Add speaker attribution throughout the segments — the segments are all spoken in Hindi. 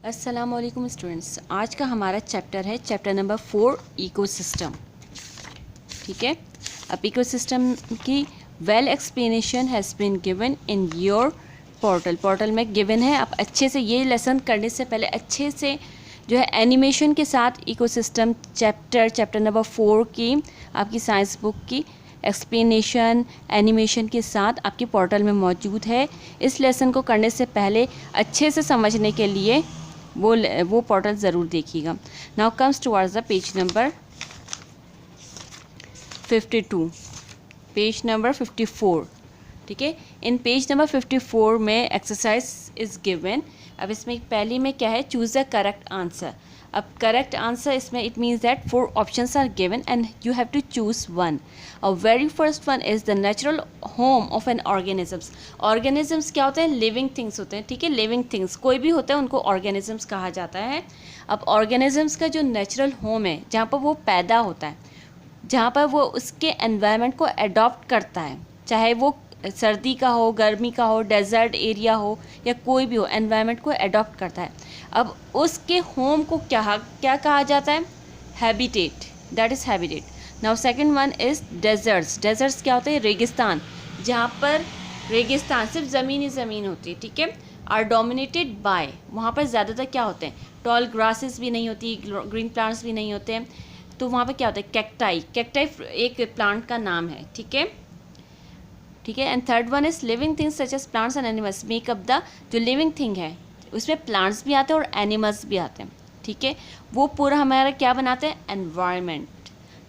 Speaker 1: अस्सलाम वालेकुम स्टूडेंट्स। आज का हमारा चैप्टर है चैप्टर नंबर 4 इकोसिस्टम। ठीक है, अब इकोसिस्टम की well explanation has been given in your portal में गिवन है। आप अच्छे से ये लेसन करने से पहले अच्छे से जो है एनिमेशन के साथ इकोसिस्टम चैप्टर नंबर 4 की आपकी साइंस बुक की एक्सप्लेनेशन एनिमेशन के साथ आपके पोर्टल में मौजूद है। इस लेसन को करने से पहले अच्छे से समझने के लिए वो पोर्टल ज़रूर देखिएगा। Now comes towards the page number 52, page number 54। ठीक है, इन पेज नंबर 54 में एक्सरसाइज इज़ गिवन। अब इसमें पहली में क्या है, चूज़ द करेक्ट आंसर। अब करेक्ट आंसर इसमें it means that 4 options are given and you have to choose one. और very first one is the natural home of an organisms. Organisms क्या होते हैं? लिविंग थिंग्स होते हैं। ठीक है, लिविंग थिंग्स कोई भी होता है उनको ऑर्गेनिजम्स कहा जाता है। अब ऑर्गेनिजम्स का जो नेचुरल होम है, जहाँ पर वो पैदा होता है, जहाँ पर वो उसके एनवायरनमेंट को अडॉप्ट करता है, चाहे वो सर्दी का हो, गर्मी का हो, डेजर्ट एरिया हो या कोई भी हो, एनवायरनमेंट को अडॉप्ट करता है। अब उसके होम को क्या कहा जाता है? Habitat, that is habitat. Now second one is deserts. Deserts क्या होते हैं? रेगिस्तान, जहाँ पर रेगिस्तान सिर्फ ज़मीन ही ज़मीन होती है। ठीक है, आर डोमिनेटेड बाय, वहाँ पर ज़्यादातर क्या होते हैं? टॉल ग्रासेस भी नहीं होती, ग्रीन प्लांट्स भी नहीं होते हैं। तो वहाँ पर क्या होता है? कैक्टाई। कैक्टाई एक प्लांट का नाम है। ठीक है, ठीक है। And third one is living things such as plants and animals make up the, जो लिविंग थिंग है उसमें प्लांट्स भी आते हैं और एनिमल्स भी आते हैं। ठीक है, वो पूरा हमारा क्या बनाते हैं? Environment.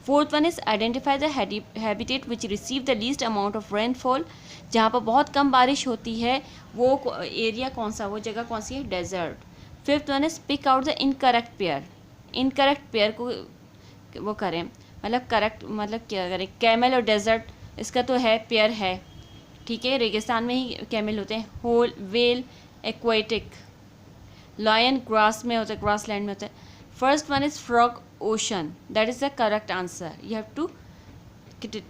Speaker 1: Fourth one is identify the habitat which receive the least amount of rainfall. जहाँ पर बहुत कम बारिश होती है वो एरिया कौन सा, वो जगह कौन सी है? Desert. Fifth one is pick out the incorrect pair. Incorrect pair को वो करें, मतलब करेक्ट मतलब क्या करें? कैमल और डेजर्ट, इसका तो है पेयर है। ठीक है, रेगिस्तान में ही कैमल होते हैं। Whole whale aquatic, lion grass में होता है, ग्रास लैंड में होता है। First one is frog ocean, that is the correct answer. You have to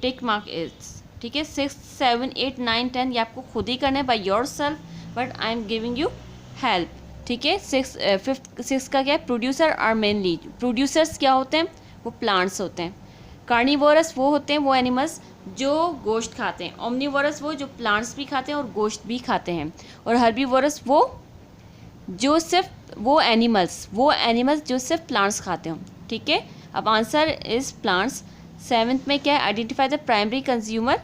Speaker 1: take mark its. ठीक है, 6, 7, 8, 9, 10 ये आपको खुद ही करना है by your self, but I am giving you help. ठीक है, 6 का क्या है? प्रोड्यूसर आर मेनली, प्रोड्यूसर्स क्या होते हैं? वो प्लांट्स होते हैं। कार्निवोरस वो होते हैं, वो एनिमल्स जो गोश्त खाते हैं। ओमनीवोरस वो जो प्लांट्स भी खाते हैं और गोश्त भी खाते हैं। और हर्बीवोरस वो जो सिर्फ वो एनिमल्स जो सिर्फ प्लांट्स खाते हों। ठीक है, अब आंसर इज़ प्लांट्स। 7th में क्या है? Identify the primary consumer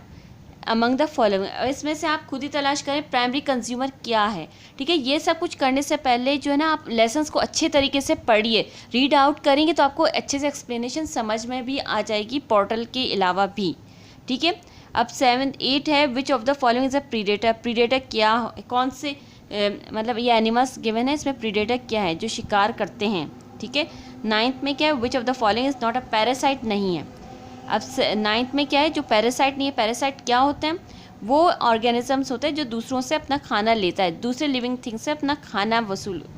Speaker 1: among the following. इसमें से आप खुद ही तलाश करें प्राइमरी कंज्यूमर क्या है। ठीक है, ये सब कुछ करने से पहले जो है ना, आप लेसन्स को अच्छे तरीके से पढ़िए, रीड आउट करेंगे तो आपको अच्छे से एक्सप्लेनेशन समझ में भी आ जाएगी, पोर्टल के अलावा भी। ठीक है, अब 7, 8 है which of the following is a predator. Predator क्या, कौन से मतलब ये एनिमल्स गिवन है, इसमें प्रीडेटर क्या है? जो शिकार करते हैं। ठीक है, 9th में क्या है? Which of the following is not a parasite, नहीं है। अब 9th में क्या है? जो पैरासाइट नहीं है। पैरासाइट क्या होते हैं? वो ऑर्गेनिजम्स होते हैं जो दूसरों से अपना खाना लेता है, दूसरे लिविंग थिंग से अपना खाना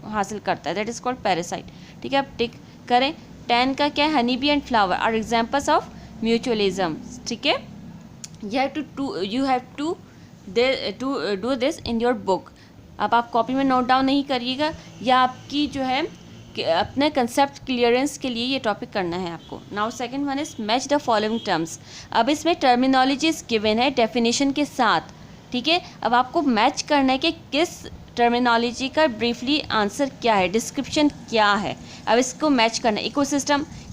Speaker 1: हासिल करता है, दैट इज़ कॉल्ड पैरासाइट। ठीक है, अब टिक करें। 10 का क्या है? Honey bee and flower are examples of mutualism. ठीक है, you have to do this in your book। अब आप कॉपी में नोट डाउन नहीं करिएगा, या आपकी जो है अपने कंसेप्ट क्लियरेंस के लिए ये टॉपिक करना है आपको। Now second one is match the following terms. अब इसमें टर्मिनोलॉजीज गिवन है डेफिनेशन के साथ। ठीक है, अब आपको मैच करना है कि किस टर्मिनोलॉजी का ब्रीफली आंसर क्या है, डिस्क्रिप्शन क्या है। अब इसको मैच करना है।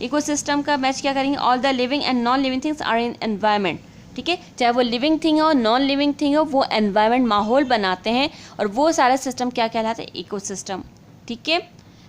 Speaker 1: इकोसिस्टम का मैच क्या करेंगे? All the living and non living things are in environment. ठीक है, चाहे वो लिविंग थिंग हो नॉन लिविंग थिंग हो, वो एनवायरनमेंट माहौल बनाते हैं, और वो सारा सिस्टम क्या कहलाता है? इकोसिस्टम। ठीक है,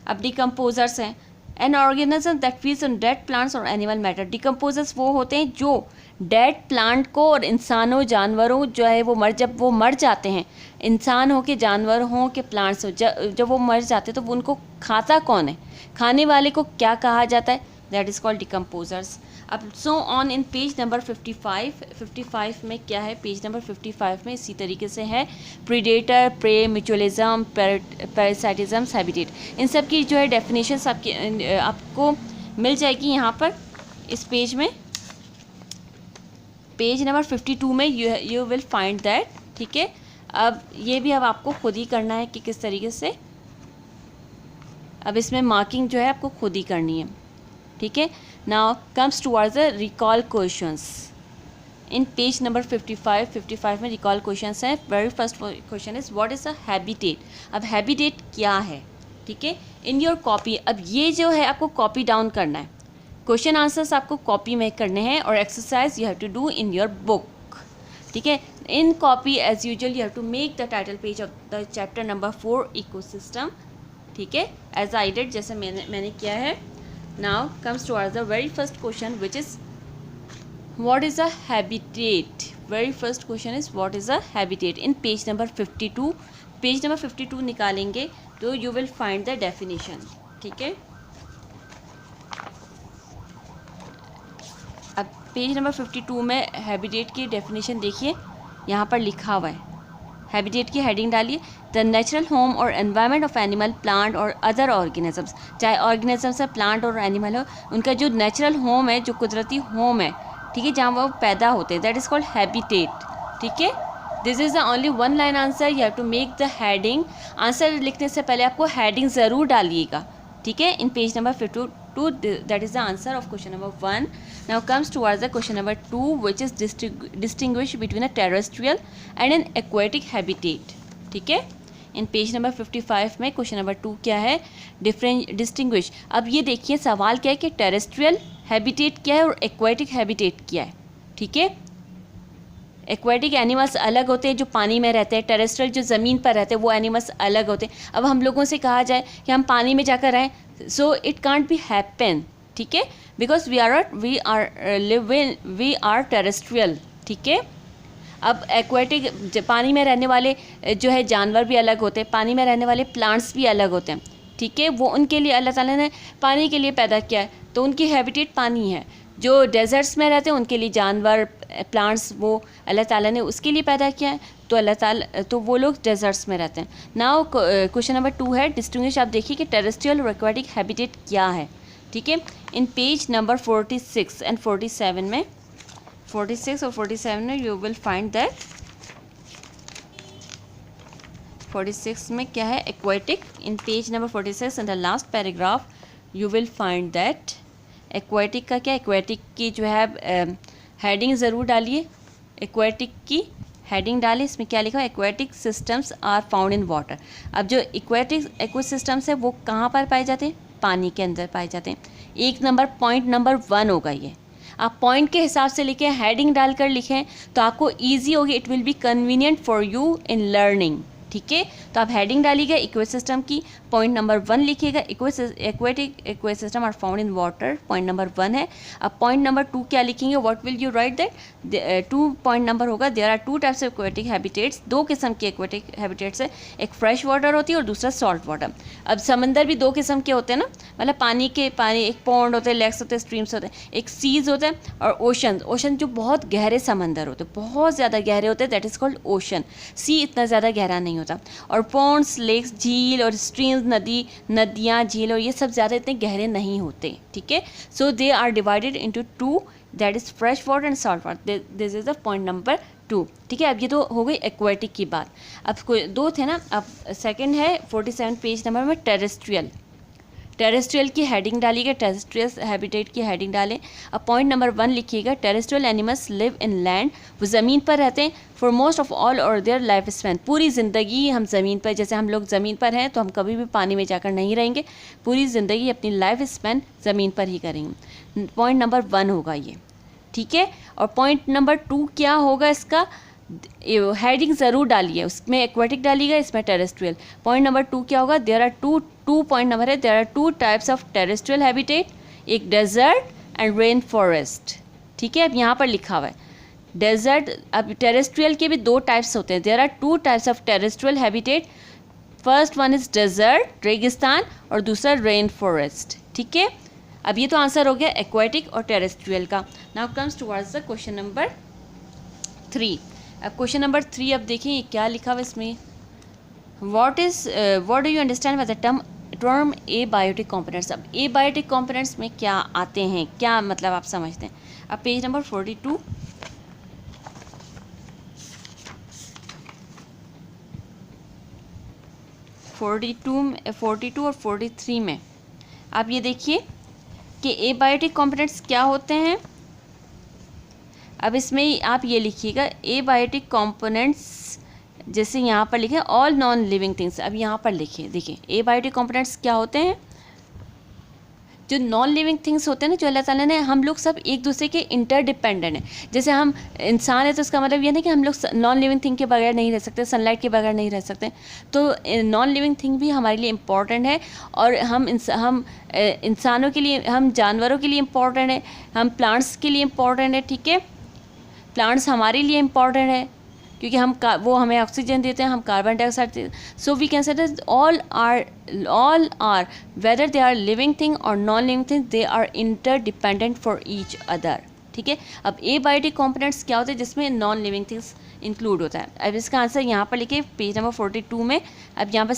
Speaker 1: अब डिकम्पोजर्स हैं। An organism that feeds on dead plants और एनिमल मैटर। डिकम्पोजर्स वो होते हैं जो डेड प्लांट को और इंसानों जानवरों जो है वो जब वो मर जाते हैं, इंसान हो के जानवर हों के प्लांट्स हो, जब वो मर जाते हैं तो उनको खाता कौन है? खाने वाले को क्या कहा जाता है? That is called decomposers. अब so on in page number 55 में क्या है? पेज नंबर 55 में इसी तरीके से है predator, prey, mutualism, parasitism, habitat. इन सब की जो है डेफिनेशंस आपको मिल जाएगी यहाँ पर इस पेज में, पेज नंबर 52 में यू विल फाइंड दैट। ठीक है, अब ये भी अब आपको खुद ही करना है कि किस तरीके से अब इसमें मार्किंग जो है आपको खुद ही करनी है, ठीक है। Now comes towards the recall questions in page number 55 में रिकॉल क्वेश्चंस हैं। Very first question is what is a habitat. अब हैबिटेट क्या है, ठीक है, इन योर कॉपी। अब ये जो है आपको कॉपी डाउन करना है, क्वेश्चन आंसर्स आपको कॉपी में करने हैं और exercise you have to do in your book, ठीक है। In copy as usual you have to make the title page of the chapter number 4 ecosystem, ठीक है, एज आई डिड, जैसे मैंने किया है। Now comes towards the very first question which is what is a habitat. Very first question is what is a habitat in page number 52. Page number 52 निकालेंगे तो you will find the definition, ठीक है। अब पेज नंबर 52 में habitat की definition देखिए, यहाँ पर लिखा हुआ है। हैबिटेट की हेडिंग डालिए, द नेचुरल होम और एनवायरनमेंट ऑफ एनिमल, प्लांट और अदर ऑर्गेनिजम्स। चाहे ऑर्गेनिजम्स है, प्लांट और एनिमल हो, उनका जो नेचुरल होम है, जो कुदरती होम है, ठीक है, जहाँ वो पैदा होते हैं, दैट इज़ कॉल्ड हैबिटेट, ठीक है। This is the only one line answer, you have to make the heading. Answer लिखने से पहले आपको हेडिंग ज़रूर डालिएगा, ठीक है, in page number 52, that is the answer of question number 1. Now comes towards the question number 2 which is distinguish between a terrestrial and an aquatic habitat, ठीक है। इन पेज नंबर 55 में क्वेश्चन नंबर 2 क्या है, डिस्टिंग्विश। अब ये देखिए सवाल क्या है कि टेरेस्ट्रियल हैबिटेट क्या है और एक्वेटिक हैबिटेट क्या है, ठीक है। एक्वेटिक एनिमल्स अलग होते हैं जो पानी में रहते हैं, टेरेस्ट्रियल जो ज़मीन पर रहते हैं वो एनिमल्स अलग होते हैं। अब हम लोगों से कहा जाए कि हम पानी में जाकर रहें, so it can't be happen, ठीक है, बिकॉज वी आर टेरेस्ट्रियल, ठीक है। अब एक्वेटिक पानी में रहने वाले जो है जानवर भी अलग होते हैं, पानी में रहने वाले प्लांट्स भी अलग होते हैं, ठीक है। वो उनके लिए अल्लाह ताला ने पानी के लिए पैदा किया है, तो उनकी हैबिटेट पानी है। जो डेजर्ट्स में रहते हैं उनके लिए जानवर, प्लांट्स, वो अल्लाह ताला ने उसके लिए पैदा किया है, तो अल्लाह ताला, तो वो लोग डेजर्ट्स में रहते हैं। नाउ क्वेश्चन नंबर 2 है डिस्टिंग्विश। आप देखिए कि टेरेस्ट्रियल और एक्वेटिक हैबिटेट क्या है, ठीक है। इन पेज नंबर 46 एंड 47 में, 46 और 47 में यू विल फाइंड दैट 46 में क्या है, aquatic. In page number 46 in the last paragraph you will find that aquatic का क्या, एक्वेटिक की जो है हेडिंग ज़रूर डालिए, एक्वेटिक की हेडिंग डालिए। इसमें क्या लिखा है, aquatic systems are found in water. अब जो एक्वेटिक एक्विसिस्टम्स है वो कहाँ पर पाए जाते हैं, पानी के अंदर पाए जाते हैं। एक नंबर पॉइंट नंबर 1 होगा ये। आप पॉइंट के हिसाब से लिखें, हेडिंग डालकर लिखें तो आपको ईजी होगी, it will be convenient for you in learning, ठीक है। तो आप हेडिंग डालिएगा इक्वेसिस्टम की, पॉइंट नंबर 1 लिखिएगा, aquatic ecosystem are found in water, point number 1 है। अब पॉइंट नंबर 2 क्या लिखेंगे, what will you write that, 2 point number होगा, there are 2 types of aquatic habitats. 2 किस्म के एक्वेटिक हैबिटेट्स है, एक फ्रेश वाटर होती है और दूसरा सॉल्ट वाटर। अब समंदर भी 2 किस्म के होते हैं ना, मतलब पानी, एक पॉन्ड होते हैं, लेक्स होते हैं, स्ट्रीम्स होते हैं, एक सीज होते हैं और ओशन जो बहुत गहरे समंदर होते हैं, बहुत ज़्यादा गहरे होते हैं, दैट इज़ कॉल्ड ओशन। सी इतना ज़्यादा गहरा नहीं होता। और पॉन्ड्स, लेक्स, झील और स्ट्रीम्स, नदियाँ, झील और ये सब ज़्यादा इतने गहरे नहीं होते, ठीक है। So they are divided into 2, that is fresh water and salt water. This is the point number 2, ठीक है। अब ये तो हो गई एक्वेटिक की बात। अब कोई 2 थे ना, अब सेकंड है 47 पेज नंबर में टेरेस्ट्रियल। टेरेस्ट्रियल की हेडिंग डालिएगा, टेरेस्ट्रियल हैबिटेट की हेडिंग डालें। अब पॉइंट नंबर 1 लिखिएगा, terrestrial animals live in land, वो ज़मीन पर रहते हैं, फॉर मोस्ट ऑफ ऑल और देयर लाइफ स्पैन, पूरी ज़िंदगी हम ज़मीन पर, जैसे हम लोग ज़मीन पर हैं तो हम कभी भी पानी में जाकर नहीं रहेंगे, पूरी ज़िंदगी अपनी लाइफ स्पैन ज़मीन पर ही करेंगे। पॉइंट नंबर 1 होगा ये, ठीक है। और पॉइंट नंबर 2 क्या होगा, इसका हेडिंग ज़रूर डालिए, उसमें एक्वेटिक डालिएगा, इसमें टेरेस्ट्रियल। पॉइंट नंबर 2 क्या होगा, there are two point number है, there are 2 types of terrestrial habitat, एक डेजर्ट एंड रेन फॉरेस्ट, ठीक है। अब यहाँ पर लिखा हुआ है डेजर्ट। अब टेरेस्ट्रियल के भी 2 टाइप्स होते हैं, there are 2 types of terrestrial habitat, first one is desert, रेगिस्तान, और दूसरा रेन फॉरेस्ट, ठीक है। अब ये तो आंसर हो गया एक्वेटिक और टेरेस्ट्रियल का। Now comes towards the question number 3। अब क्वेश्चन नंबर 3 अब देखें ये क्या लिखा हुआ इसमें, what do you understand by the term abiotic components. अब एबायोटिक कंपोनेंट्स में क्या आते हैं, क्या मतलब आप समझते हैं। अब पेज नंबर 42, 42 और 43 में आप ये देखिए कि एबायोटिक कंपोनेंट्स क्या होते हैं। अब इसमें आप ये लिखिएगा एबायोटिक कंपोनेंट्स, जैसे यहाँ पर लिखे ऑल नॉन लिविंग थिंग्स। अब यहाँ पर लिखिए, देखिए एबायोटिक कंपोनेंट्स क्या होते हैं। जो नॉन लिविंग थिंग्स होते हैं ना, जो अल्लाह ताला ने, हम लोग सब एक दूसरे के इंटरडिपेंडेंट हैं। जैसे हम इंसान है तो उसका मतलब ये नहीं कि हम लोग नॉन लिविंग थिंग के बगैर नहीं रह सकते, सनलाइट के बगैर नहीं रह सकते। तो नॉन लिविंग थिंग भी हमारे लिए इम्पॉर्टेंट है, और हम इंसानों के लिए, हम जानवरों के लिए इम्पॉर्टेंट है, हम प्लांट्स के लिए इम्पॉर्टेंट है। ठीक है, प्लांट्स हमारे लिए इम्पॉर्टेंट है क्योंकि वो हमें ऑक्सीजन देते हैं, हम कार्बन डाइऑक्साइड देते हैं। So we can say all are whether they are living thing or non living thing, they are interdependent for each other. ठीक है, अब एबायोटिक कंपोनेंट्स क्या होते हैं जिसमें नॉन लिविंग थिंग्स इंक्लूड होता है। अब इसका आंसर यहाँ पर लिखिए पेज नंबर 42 में। अब यहाँ पर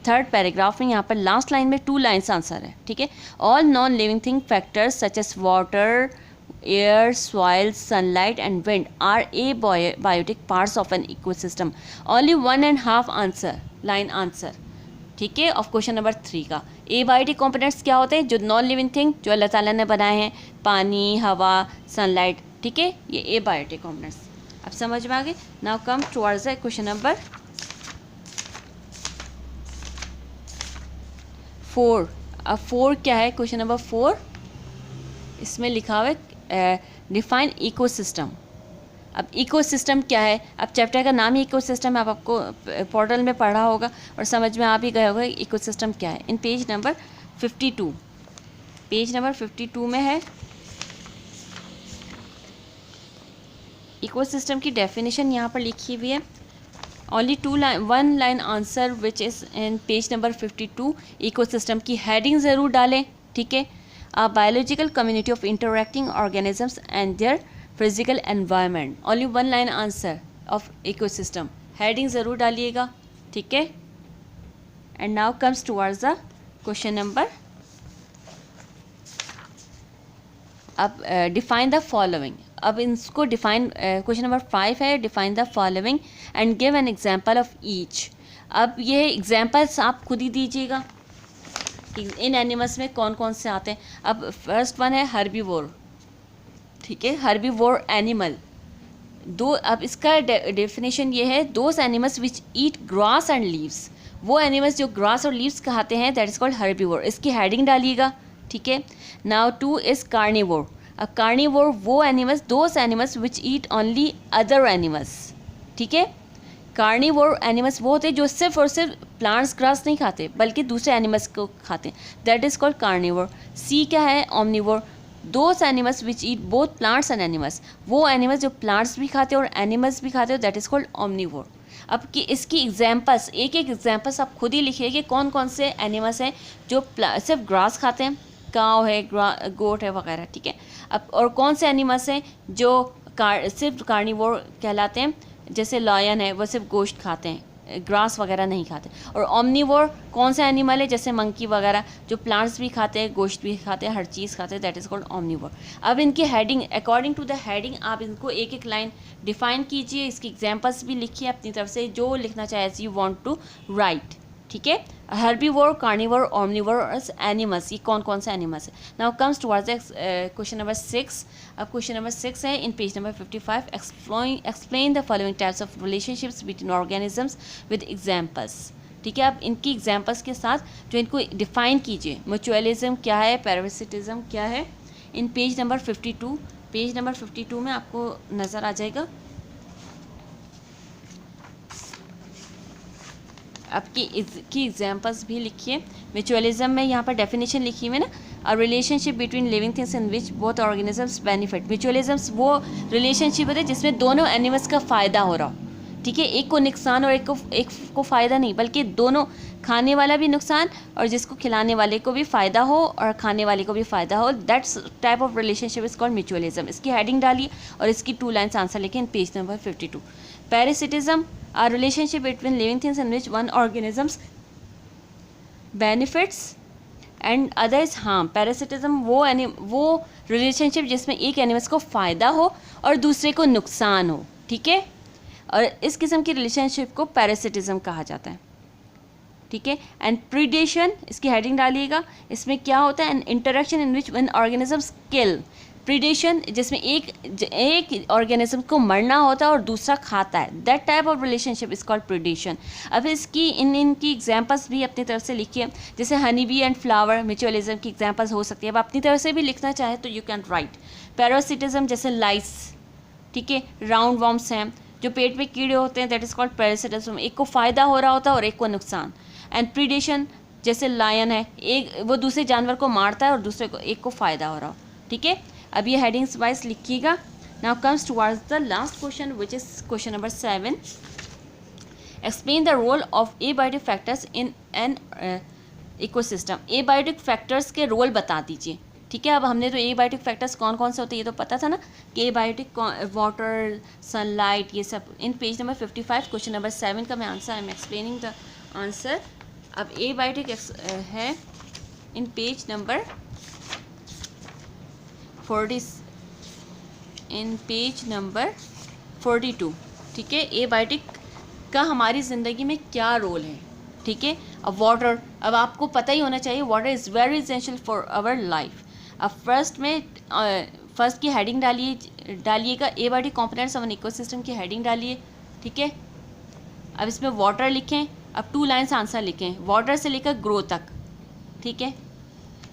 Speaker 1: थर्ड पैराग्राफ में यहाँ पर लास्ट लाइन में 2 लाइन्स आंसर है। ठीक है, all non living thing factors such as water, air, soil, sunlight and wind are abiotic parts of an ecosystem. Only 1.5 line answer, ठीक है, ऑफ क्वेश्चन नंबर 3 का। एबायोटिक कंपोनेंट्स क्या होते हैं? जो नॉन लिविंग थिंग जो अल्लाह ताला ने बनाए हैं, पानी, हवा, सनलाइट। ठीक है, ये एबायोटिक कंपोनेंट्स। अब समझ में आ गए। Now come towards the question number 4। अब 4 क्या है? क्वेश्चन नंबर 4 इसमें लिखा हुआ है डिफाइन इकोसिस्टम। अब इकोसिस्टम क्या है? अब चैप्टर का नाम ही इकोसिस्टम है, आपको पोर्टल में पढ़ा होगा और समझ में आ भी गया होगा इकोसिस्टम क्या है। In page number 52, page number 52 में है इकोसिस्टम की डेफिनेशन यहाँ पर लिखी हुई है। Only 1 line answer which is in page number 52। Ecosystem की हेडिंग ज़रूर डालें। ठीक है, a biological community of interacting organisms and their physical environment. Only 1 line answer of ecosystem. Heading ज़रूर डालिएगा। ठीक है, and now comes towards the question number। अब define the following। अब इसको डिफाइन, क्वेश्चन नंबर 5 है define the following and give an example of each. अब ये एग्जाम्पल्स आप खुद ही दीजिएगा इन एनिमल्स में कौन कौन से आते हैं। अब फर्स्ट वन है हर्बीवोर। ठीक है, हर्बीवोर एनिमल अब इसका डेफिनेशन ये है, those animals which eat grass and leaves. वो एनिमल्स जो ग्रास और लीव्स खाते हैं, दैट इज कॉल्ड हर्बीवोर। इसकी हेडिंग डालिएगा। ठीक है, नाउ 2 इज कार्निवोर। अब कार्निवोर वो animals, those animals which eat only other animals. ठीक है, कार्निवोर एनिमल्स वो होते हैं जो सिर्फ और सिर्फ प्लांट्स ग्रास नहीं खाते बल्कि दूसरे एनिमल्स को खाते हैं, दैट इज कॉल्ड कार्निवोर। सी क्या है? Omnivore. Those animals which eat both plants and animals. वो एनिमल्स जो प्लांट्स भी खाते हैं और एनिमल्स भी खाते हैं, दैट इज कॉल्ड ओमनिवोर। अब कि इसकी एग्जाम्पल्स, एक एक एग्जाम्पल्स आप खुद ही लिखिए कि कौन कौन से एनिमल्स हैं जो सिर्फ ग्रास खाते हैं, काव है, गोट है वगैरह। ठीक है, अब और कौन से एनिमल्स हैं जो सिर्फ कार्निवोर कहलाते हैं, जैसे लॉयन है वो सिर्फ गोश्त खाते हैं, ग्रास वगैरह नहीं खाते। और ओमनिवोर कौन सा एनिमल है? जैसे मंकी वगैरह जो प्लांट्स भी खाते हैं, गोश्त भी खाते हैं, हर चीज़ खाते हैं, दैट इज़ कॉल्ड ओमनिवोर। अब इनकी heading, according to the heading आप इनको एक एक लाइन डिफाइन कीजिए, इसकी एग्जाम्पल्स भी लिखिए अपनी तरफ से जो लिखना चाहे as you want to write. ठीक है, हर्बीवोर, कार्निवोर, ओमनिवोर एनिमल्स, ये कौन कौन से एनिमल्स है। Now comes towards question number 6। अब क्वेश्चन नंबर 6 है in page number 55। Explain the following types of relationships between organisms with examples. ठीक है, अब इनकी एग्जाम्पल्स के साथ जो इनको डिफाइन कीजिए। म्यूचुअलिज्म क्या है, पैरासिटिज्म क्या है, in page number 52। Page number 52 में आपको नज़र आ जाएगा। आपकी एग्जाम्पल्स भी लिखिए। म्यूचुअलिज्म में यहाँ पर डेफिनेशन लिखी हुई है ना, a relationship between living things in which both organisms benefit. Mutualism वो रिलेशनशिप होता है जिसमें दोनों एनिमल्स का फ़ायदा हो रहा हो। ठीक है, एक को नुकसान और एक को फ़ायदा नहीं, बल्कि दोनों, खाने वाला भी नुकसान और जिसको खिलाने वाले को भी फ़ायदा हो और खाने वाले को भी फ़ायदा हो, that's type of relationship is called mutualism. इसकी हेडिंग डालिए और इसकी 2 लाइन्स आंसर लिखें इन page number 52। Parasitism, a relationship between living things in which one organisms benefits and other is harm। Parasitism वो रिलेशनशिप जिसमें एक एनिमल्स को फ़ायदा हो और दूसरे को नुकसान हो। ठीक है, और इस किस्म की रिलेशनशिप को पैरासिटिज्म कहा जाता है। ठीक है। एंड प्रीडेशन इसकी हेडिंग डालिएगा। इसमें क्या होता है, N interaction in which one organisms kill. Predation जिसमें एक ऑर्गेनिज्म को मरना होता है और दूसरा खाता है, that type of relationship is called predation. अब इसकी इनकी एग्जांपल्स भी अपनी तरफ से लिखिए, जैसे Honey bee and flower mutualism की एग्जांपल्स हो सकती है। अब अपनी तरफ से भी लिखना चाहे तो यू कैन राइट। पैरासिटिज्म जैसे लाइस, ठीक है। राउंड वॉर्म्स हैं जो पेट में कीड़े होते हैं, दैट इज कॉल्ड पैरासिटिज्म। एक को फ़ायदा हो रहा होता है और एक को नुकसान। एंड प्रीडेशन जैसे लायन है, एक वो दूसरे जानवर को मारता है और दूसरे को एक को फ़ायदा हो रहा हो, ठीक है। अब ये हेडिंग्स वाइज लिखिएगा। Now comes towards the last question which is question number 7। Explain the role of abiotic factors in an ecosystem. Abiotic factors के रोल बता दीजिए, ठीक है। अब हमने तो एबायोटिक फैक्टर्स कौन कौन से होते हैं ये तो पता था ना, कि एबायोटिक वाटर, सनलाइट, ये सब। इन पेज नंबर 55 क्वेश्चन नंबर 7 का मैं answer, I am explaining the answer. अब एबायोटिक है इन पेज नंबर 42, ठीक है। एबायोटिक का हमारी ज़िंदगी में क्या रोल है, ठीक है। अब वाटर, अब आपको पता ही होना चाहिए water is very essential for our life. अब फर्स्ट की हेडिंग डालिएगा, abiotic components of an ecosystem की हेडिंग डालिए, ठीक है। अब इसमें वाटर लिखें। अब 2 लाइन्स आंसर लिखें, वाटर से लेकर ग्रो तक, ठीक है।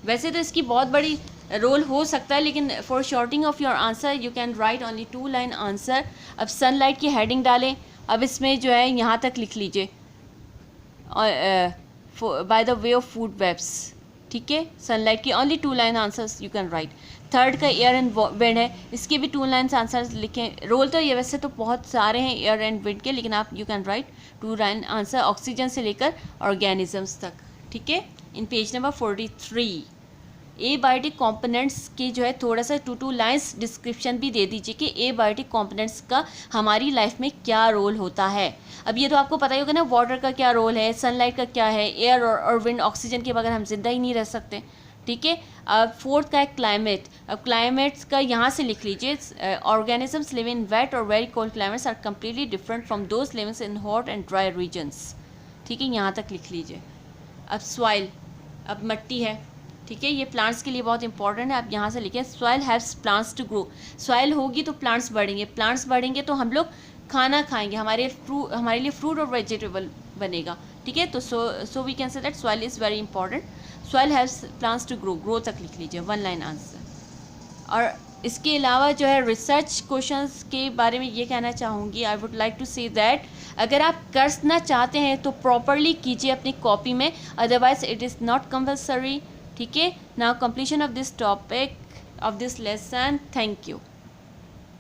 Speaker 1: वैसे तो इसकी बहुत बड़ी रोल हो सकता है, लेकिन for shorting of your answer you can write only 2 line answer. अब सनलाइट की हेडिंग डालें। अब इसमें जो है यहाँ तक लिख लीजिए, by the way of food webs, ठीक है। सनलाइट की only 2 line answers you can write. Third का एयर एंड विंड है, इसके भी 2 लाइन्स आंसर्स लिखें। रोल तो ये वैसे तो बहुत सारे हैं एयर एंड विंड के, लेकिन आप you can right 2 line answer oxygen से लेकर ऑर्गेनिजम्स तक, ठीक है। In page number 43 abiotic components की जो है थोड़ा सा 2 लाइन्स डिस्क्रिप्शन भी दे दीजिए कि एबायोटिक कंपोनेंट्स का हमारी लाइफ में क्या रोल होता है। अब ये तो आपको पता ही होगा ना, वाटर का क्या रोल है, सनलाइट का क्या है, एयर और विंड, ऑक्सीजन के बगैर हम जिंदा ही नहीं रह सकते, ठीक है। अब फोर्थ का है क्लाइमेट। अब क्लाइमेट्स का यहाँ से लिख लीजिए, ऑर्गेनिजम्स लिव इन वेट और very cold climates are completely different from those living in hot and dry regions, ठीक है। यहाँ तक लिख लीजिए। अब सॉइल, अब मिट्टी है, ठीक है। ये प्लांट्स के लिए बहुत इंपॉर्टेंट है। आप यहाँ से लिखें, soil haves plants to grow. Soil होगी तो प्लांट्स बढ़ेंगे, प्लांट्स बढ़ेंगे तो हम लोग खाना खाएंगे, हमारे लिए फ्रूट और वेजिटेबल बनेगा, ठीक है। तो so we can say that soil is very important. Soil haves plants to grow, grow तक लिख लीजिए, 1 लाइन आंसर। और इसके अलावा जो है रिसर्च क्वेश्चंस के बारे में ये कहना चाहूँगी, I would like to say that अगर आप करना चाहते हैं तो प्रॉपरली कीजिए अपनी कॉपी में, otherwise it is not compulsory, ठीक है। Now completion of this topic of this lesson, thank you.